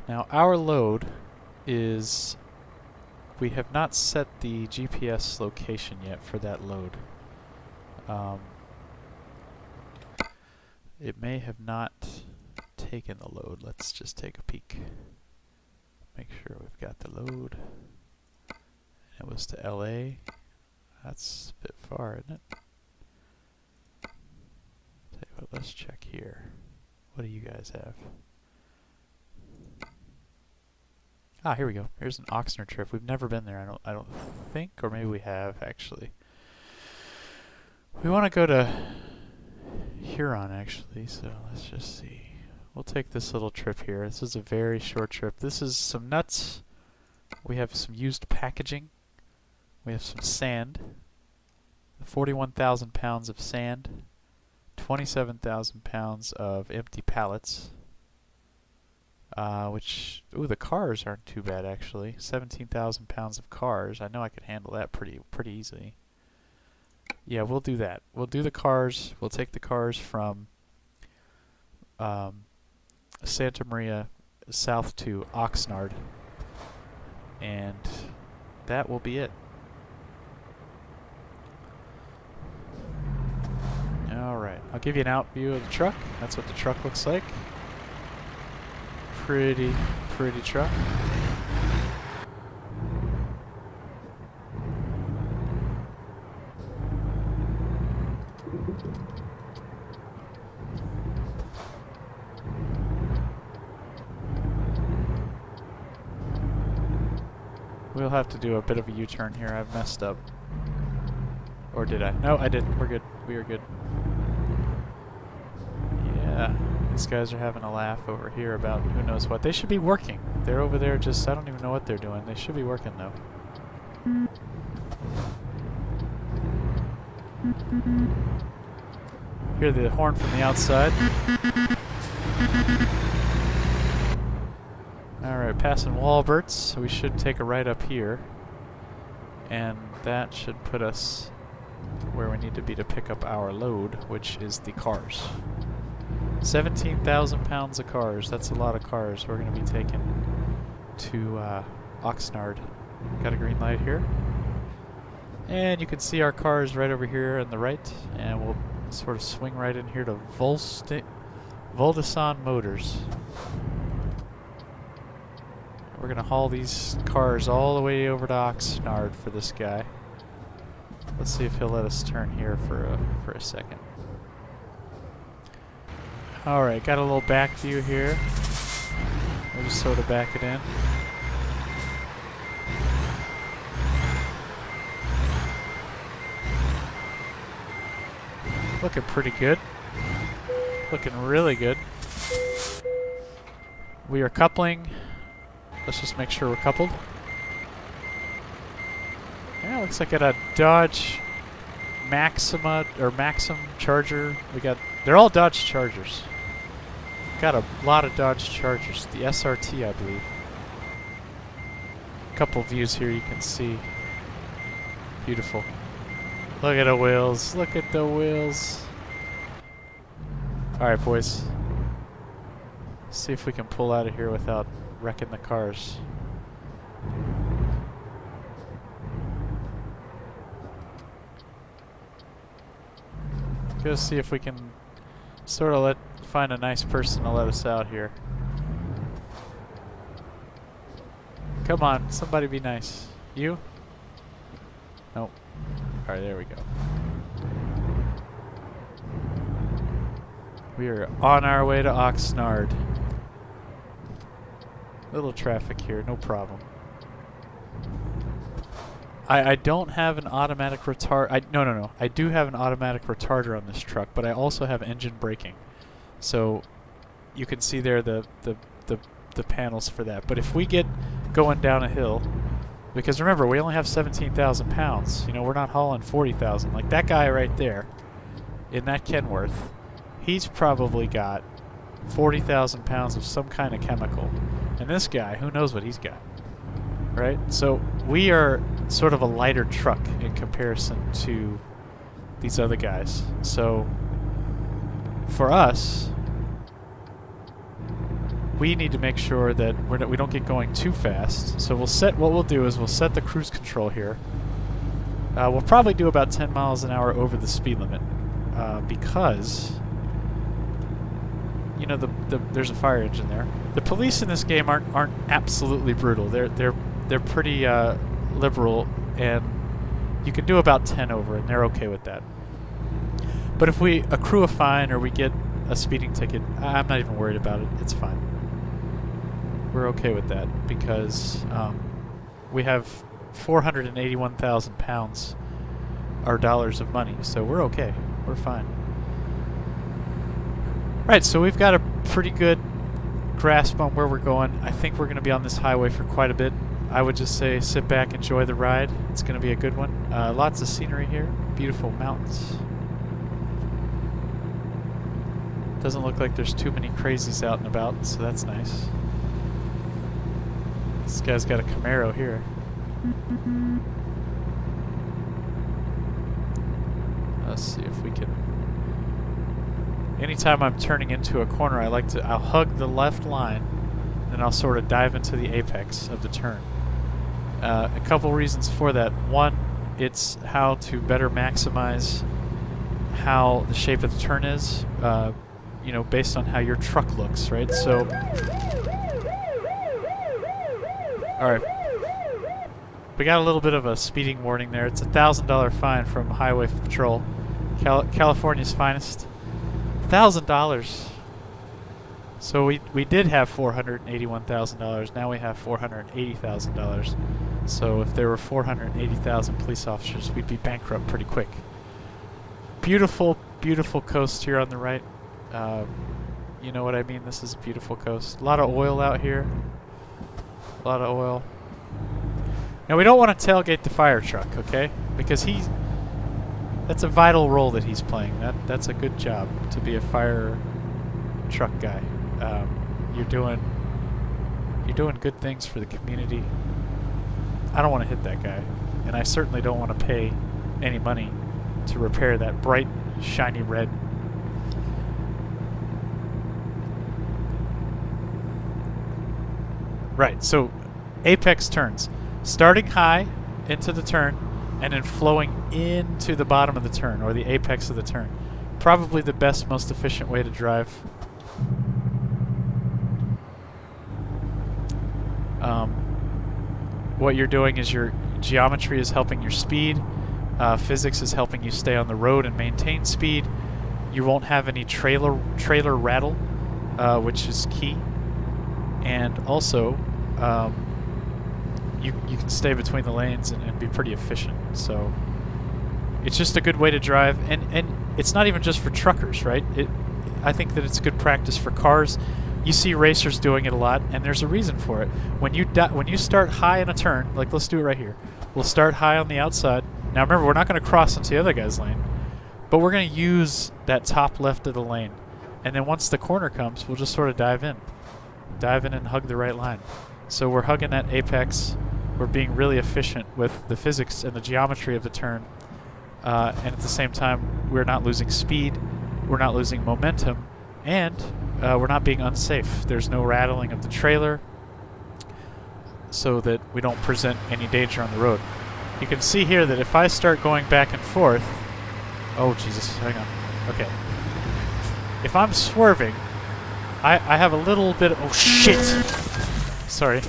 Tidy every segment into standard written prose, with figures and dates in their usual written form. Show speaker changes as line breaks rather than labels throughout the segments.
Now our load is, we have not set the GPS location yet for that load. It may have not taken the load. Let's just take a peek. Make sure we've got the load. It was to LA. That's a bit far, isn't it? Tell you what, let's check here. What do you guys have? Ah, here we go. Here's an Oxnard trip. We've never been there. I don't think, or maybe we have actually. We want to go to Huron actually, so let's just see. We'll take this little trip here. This is a very short trip. This is some nuts. We have some used packaging. We have some sand. 41,000 pounds of sand. 27,000 pounds of empty pallets. Which, ooh, the cars aren't too bad actually. 17,000 pounds of cars. I know I could handle that pretty easily. Yeah, we'll do that. We'll do the cars. We'll take the cars from Santa Maria south to Oxnard, and that will be it. Alright, I'll give you an out view of the truck. That's what the truck looks like. Pretty truck. We'll have to do a bit of a U-turn here. I've messed up. Or did I? No, I didn't. We're good. We are good. Yeah. These guys are having a laugh over here about who knows what. They should be working. They're over there just, I don't even know what they're doing. They should be working though. Hear the horn from the outside. Alright, passing Walberts, so we should take a right up here. And that should put us where we need to be to pick up our load, which is the cars. 17,000 pounds of cars. That's a lot of cars we're going to be taking to Oxnard. Got a green light here. And you can see our cars right over here on the right. And we'll sort of swing right in here to Voldeson Motors. We're going to haul these cars all the way over to Oxnard for this guy. Let's see if he'll let us turn here for a second. Alright, got a little back view here. We'll just sort of back it in. Looking pretty good. Looking really good. We are coupling. Let's just make sure we're coupled. Yeah, looks like a Dodge Maxima or Maxim Charger. They're all Dodge Chargers. Got a lot of Dodge Chargers. The SRT, I believe. A couple views here you can see. Beautiful. Look at the wheels. Look at the wheels. Alright, boys. See if we can pull out of here without wrecking the cars. Go see if we can sort of find a nice person to let us out here. Come on, somebody be nice. You? Nope. Alright, there we go. We are on our way to Oxnard. Little traffic here, no problem. I don't have an automatic retard. No. I do have an automatic retarder on this truck, but I also have engine braking. So you can see there the panels for that. But if we get going down a hill, because remember we only have 17,000 pounds. You know, we're not hauling 40,000 like that guy right there in that Kenworth. He's probably got 40,000 pounds of some kind of chemical, and this guy, who knows what he's got. Right? So we are sort of a lighter truck in comparison to these other guys. So for us, we need to make sure that we don't get going too fast. So what we'll do is we'll set the cruise control here. We'll probably do about 10 miles an hour over the speed limit because, you know, there's a fire engine there. The police in this game aren't absolutely brutal. They're pretty liberal, and you can do about 10 over, and they're okay with that. But if we accrue a fine or we get a speeding ticket, I'm not even worried about it. It's fine. We're okay with that because we have 481,000 pounds, or dollars of money, so we're okay. We're fine. Right, so we've got a pretty good grasp on where we're going. I think we're going to be on this highway for quite a bit. I would just say sit back, enjoy the ride. It's going to be a good one. Lots of scenery here. Beautiful mountains. Doesn't look like there's too many crazies out and about, so that's nice. This guy's got a Camaro here. Let's see if we can... Anytime I'm turning into a corner, I'll hug the left line, and then I'll sort of dive into the apex of the turn. A couple reasons for that. One, it's how to better maximize how the shape of the turn is, you know, based on how your truck looks, right? So, all right. We got a little bit of a speeding warning there. It's a $1,000 fine from Highway Patrol, California's finest. $1,000. So we did have $481,000. Now we have $480,000. So if there were 480,000 police officers, we'd be bankrupt pretty quick. Beautiful, beautiful coast here on the right. You know what I mean? This is a beautiful coast. A lot of oil out here. A lot of oil. Now we don't want to tailgate the fire truck, okay? Because that's a vital role that he's playing. That's a good job to be a fire truck guy. You're doing good things for the community. I don't want to hit that guy, and I certainly don't want to pay any money to repair that bright, shiny red. Right, so apex turns. Starting high into the turn, and then flowing into the bottom of the turn, or the apex of the turn. Probably the best, most efficient way to drive. What you're doing is your geometry is helping your speed. Physics is helping you stay on the road and maintain speed. You won't have any trailer rattle, which is key. And also, you can stay between the lanes and be pretty efficient. So it's just a good way to drive, and it's not even just for truckers, right? I think that it's good practice for cars. You see racers doing it a lot, and there's a reason for it. When you start high in a turn, like let's do it right here. We'll start high on the outside. Now remember, we're not going to cross into the other guy's lane, but we're going to use that top left of the lane. And then once the corner comes, we'll just sort of dive in and hug the right line. So we're hugging that apex. We're being really efficient with the physics and the geometry of the turn. And at the same time, we're not losing speed, we're not losing momentum, and we're not being unsafe. There's no rattling of the trailer, so that we don't present any danger on the road. You can see here that if I start going back and forth... Oh, Jesus, hang on. Okay. If I'm swerving, I have a little bit of... Oh, shit! Sorry.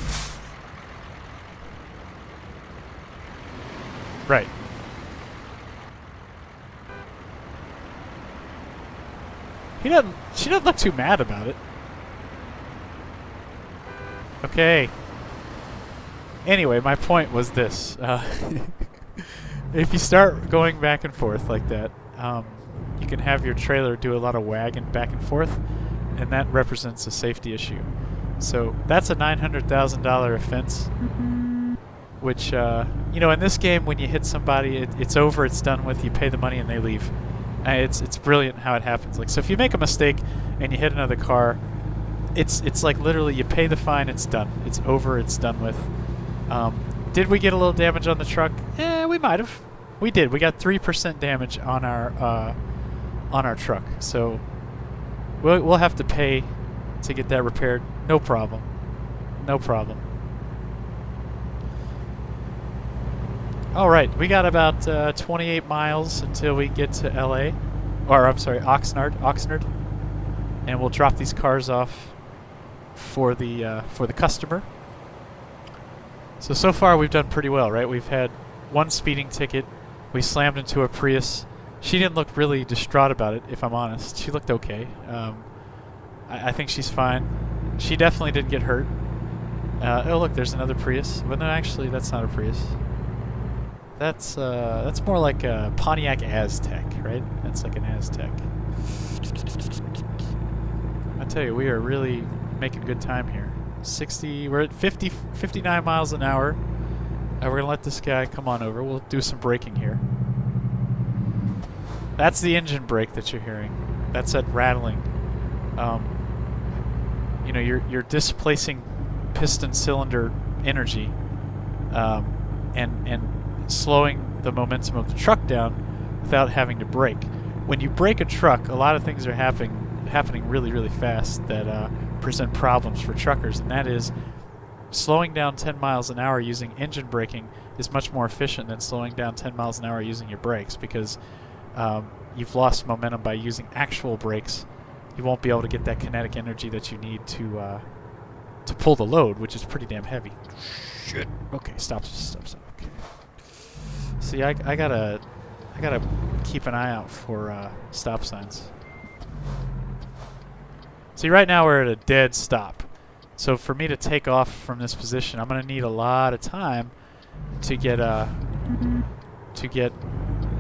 Right. She doesn't look too mad about it. Okay. Anyway, my point was this. If you start going back and forth like that, you can have your trailer do a lot of wagging back and forth, and that represents a safety issue. So that's a $900,000 offense, which, you know, in this game, when you hit somebody, it's over, it's done with, you pay the money and they leave. It's brilliant how it happens. Like, so if you make a mistake and you hit another car, it's like literally you pay the fine, it's done. It's over, it's done with. Did we get a little damage on the truck? We might have. We did. We got 3% damage on our truck. So we'll have to pay to get that repaired. No problem. No problem. All right, we got about 28 miles until we get to LA, or I'm sorry, Oxnard, and we'll drop these cars off for the customer. So far we've done pretty well, right? We've had one speeding ticket. We slammed into a Prius. She didn't look really distraught about it, if I'm honest. She looked okay. I think she's fine. She definitely didn't get hurt. Oh look, there's another Prius. Well, no, actually, that's not a Prius. That's more like a Pontiac Aztec, right? That's like an Aztec. I tell you, we are really making good time here. We're at 59 miles an hour. We're gonna let this guy come on over. We'll do some braking here. That's the engine brake that you're hearing. That's that rattling. You know, you're displacing piston cylinder energy, and slowing the momentum of the truck down without having to brake. When you brake a truck, a lot of things are happening really, really fast that present problems for truckers, and that is slowing down 10 miles an hour using engine braking is much more efficient than slowing down 10 miles an hour using your brakes, because you've lost momentum by using actual brakes. You won't be able to get that kinetic energy that you need to pull the load, which is pretty damn heavy. Shit. Okay, stop. Okay. See, I gotta keep an eye out for stop signs. See, right now we're at a dead stop. So for me to take off from this position, I'm gonna need a lot of time to get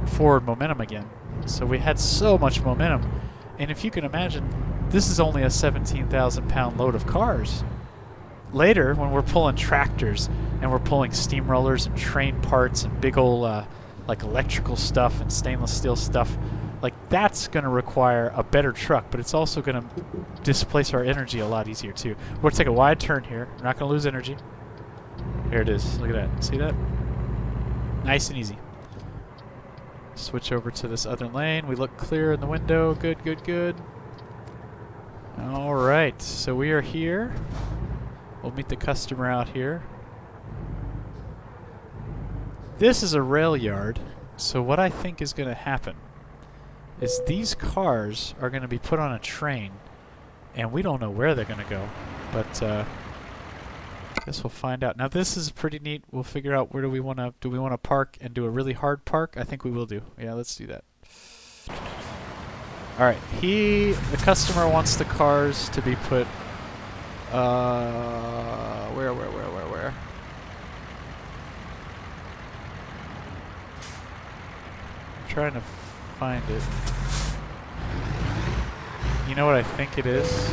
forward momentum again. So we had so much momentum, and if you can imagine, this is only a 17,000-pound load of cars. Later, when we're pulling tractors and we're pulling steamrollers and train parts and big old like electrical stuff and stainless steel stuff, like that's going to require a better truck, but it's also going to displace our energy a lot easier too. We're going to take a wide turn here. We're not going to lose energy. Here it is. Look at that. See that? Nice and easy. Switch over to this other lane. We look clear in the window. Good, good, good. All right. So we are here. We'll meet the customer out here. This is a rail yard. So what I think is going to happen is these cars are going to be put on a train, and we don't know where they're going to go, but I guess we'll find out. Now this is pretty neat. We'll figure out where do we want to park and do a really hard park. I think we will do. Yeah, let's do that. All right, the customer wants the cars to be put where? I'm trying to find it. You know what I think it is?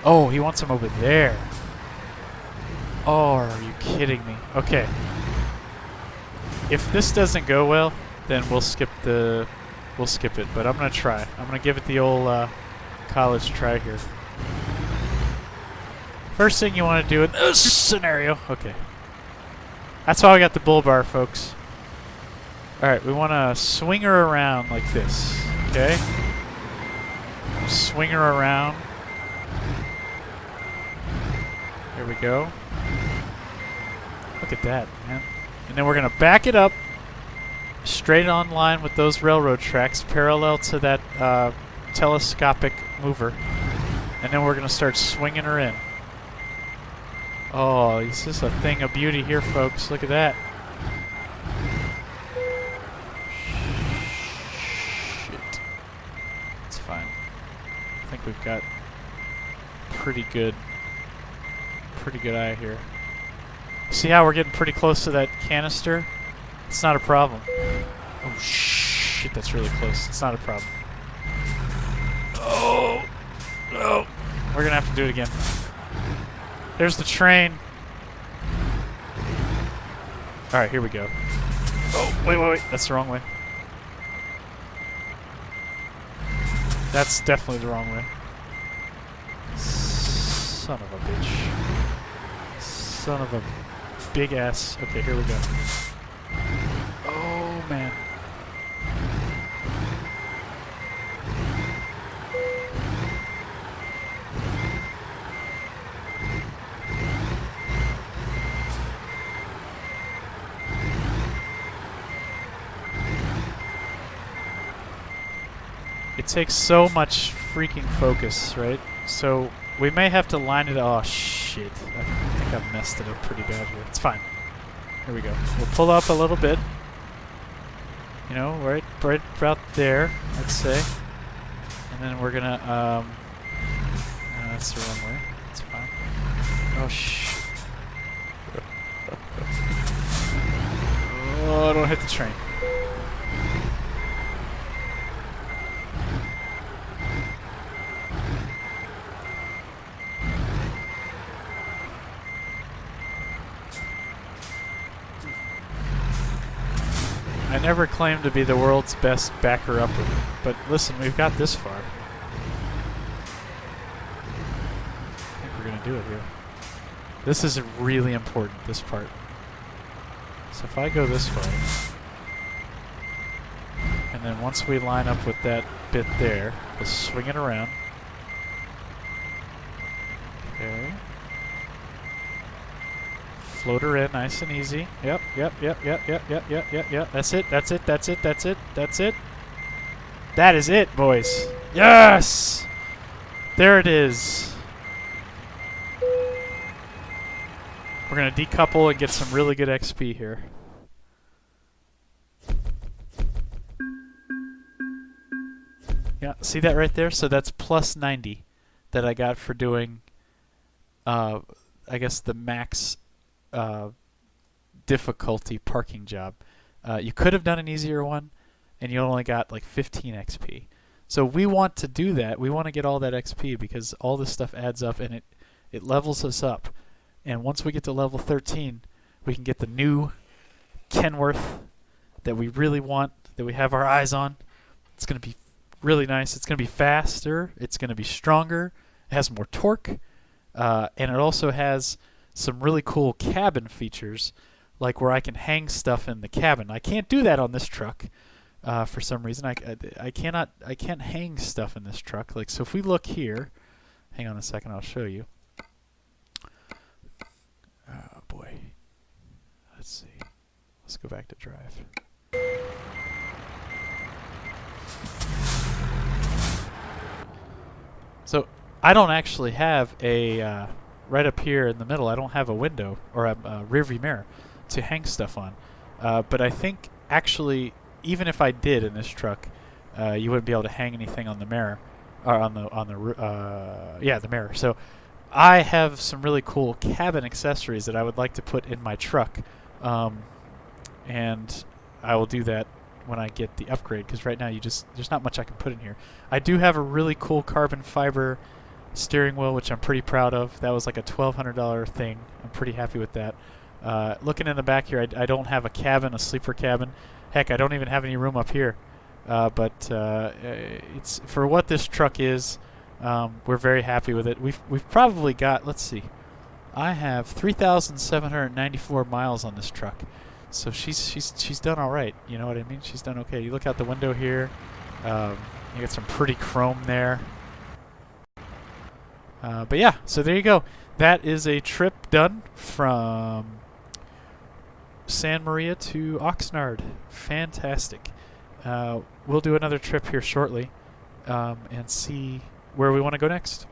Oh, he wants them over there. Oh, are you kidding me? Okay. If this doesn't go well, then we'll skip it, but I'm gonna try. I'm gonna give it the old college try here. First thing you want to do in this scenario, okay. That's why I got the bull bar, folks. Alright, we want to swing her around like this, okay? Swing her around. There we go. Look at that, man. And then we're going to back it up straight on line with those railroad tracks, parallel to that telescopic mover. And then we're going to start swinging her in. Oh, this is a thing of beauty here, folks. Look at that. Shit. It's fine. I think we've got pretty good eye here. See how we're getting pretty close to that canister? It's not a problem. Oh, shit, that's really close. It's not a problem. Oh, no. We're going to have to do it again. There's the train. All right, here we go. Oh, wait. That's the wrong way. That's definitely the wrong way. Son of a bitch. Son of a big ass. Okay, here we go. Oh, man. takes so much freaking focus, right? So we may have to line it. Oh shit! I think I've messed it up pretty bad here. It's fine. Here we go. We'll pull up a little bit. You know, right about there, let's say. And then we're gonna no, that's the wrong way. It's fine. Oh shit! Oh, don't hit the train. I never claimed to be the world's best backer-upper, but listen, we've got this far. I think we're going to do it here. This is really important, this part. So if I go this way, and then once we line up with that bit there, we'll swing it around. Okay. Float her in nice and easy. Yep. That's it. That is it, boys. Yes! There it is. We're going to decouple and get some really good XP here. Yeah, see that right there? So that's plus 90 that I got for doing, I guess, the max difficulty parking job. You could have done an easier one, and you only got like 15 XP. So we want to do that. We want to get all that XP because all this stuff adds up, and it levels us up. And once we get to level 13, we can get the new Kenworth that we really want, that we have our eyes on. It's going to be really nice. It's going to be faster. It's going to be stronger. It has more torque. And it also has some really cool cabin features, like where I can hang stuff in the cabin. I can't do that on this truck for some reason. I can't hang stuff in this truck. Like, so if we look here, hang on a second, I'll show you. Oh boy. Let's see. Let's go back to drive. So I don't actually have a right up here in the middle. I don't have a window or a rear view mirror to hang stuff on. But I think actually, even if I did in this truck, you wouldn't be able to hang anything on the mirror or on the mirror. So I have some really cool cabin accessories that I would like to put in my truck, and I will do that when I get the upgrade, because right now there's not much I can put in here. I do have a really cool carbon fiber steering wheel, which I'm pretty proud of. That was like a $1,200 thing. I'm pretty happy with that. Looking in the back here, I don't have a cabin, a sleeper cabin. Heck, I don't even have any room up here. But it's for what this truck is. We're very happy with it. We've probably got, let's see, I have 3,794 miles on this truck. So she's done all right. You know what I mean? She's done okay. You look out the window here. You get some pretty chrome there. But yeah, so there you go. That is a trip done from San Maria to Oxnard. Fantastic. We'll do another trip here shortly and see where we want to go next.